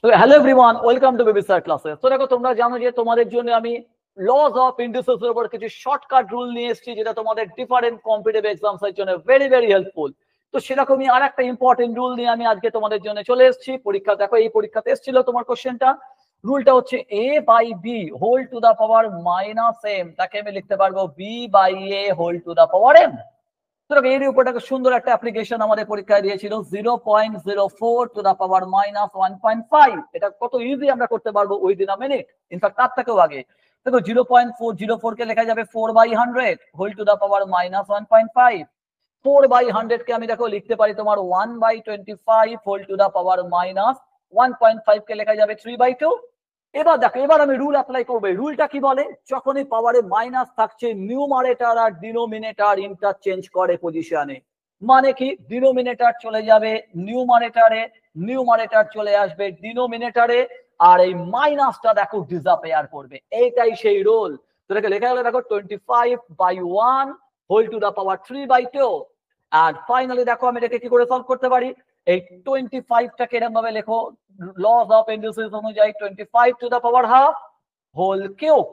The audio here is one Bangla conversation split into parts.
তো hello everyone, welcome to baby sir ক্লাসে। তো দেখো, তোমরা জানো যে তোমাদের জন্য আমি লজ অফ ইন্ডিসেস এর উপর কিছু শর্টকাট রুল নিয়ে এসেছি, যেটা তোমাদের ডিফারেন্ট কম্পিটিটিভ এক্সামস এর জন্য ভেরি ভেরি হেল্পফুল। তো সেরকমই আর একটা ইম্পর্টেন্ট রুল নিয়ে আমি আজকে তোমাদের জন্য চলে এসেছি। পরীক্ষা দেখো, এই পরীক্ষাতে এসেছিল তোমার কোশ্চেনটা। রুলটা হচ্ছে a by B whole to the power minus M, তাকে আমি লিখতে পারবো b by a whole to the power m। এর উপর একটা সুন্দর একটা অ্যাপ্লিকেশন আমাদের পরীক্ষায় দিয়েছিল, 0.04 টু দা পাওয়ার মাইনাস 1.5। এটা কত ইজি আমরা করতে পারবো উইদিন আ মিনিট, ইনফ্যাক্ট তার থেকেও আগে। দেখো 0.404 কে লেখা যাবে 4/100 whole to the power minus 1.5। 4/100 কে আমি দেখো লিখতে পারি তোমার 1/25 whole to the power minus 1.5 কে লেখা যাবে 3/2। এবার দেখো, এবার আমি রুল অ্যাপ্লাই করবো। রুলটা কি বলে, যখনই পাওয়ারে মাইনাস থাকছে নিউমারেটর আর ডিনোমিনেটর ইন্টারচেঞ্জ করে পজিশনে। মানে কি, ডিনোমিনেটর চলে যাবে নিউমারেটরে, নিউমারেটর চলে আসবে ডিনোমিনেটরে, আর এই মাইনাসটা দেখো ডিসঅ্যাপিয়ার করবে। এইটাই সেই রুল। তো লেখা গেল দেখো 25/1 হোল টু দা পাওয়ার 3/2। আর ফাইনালি দেখো আমি এটাকে কি করে সলভ করতে পারি। এই 25টাকে এরকম ভাবে লেখো, লস অফ ইন্ডিসেস অনুযায়ী 25 to the power half whole cube.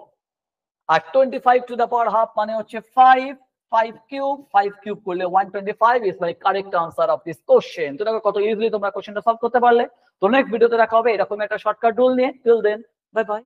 আর 25 টু দা পাওয়ার হাফ মানে হচ্ছে 5, 5 কিউব, 5 কিউব করলে 125 is my correct answer of this question. তো দেখো কত ইজিলি তোমরা কোশ্চেনটা সলভ করতে পারলে। তো নেক্সট ভিডিওতে দেখা হবে এরকম একটা শর্টকাট রুল নিয়ে। Till then, bye by.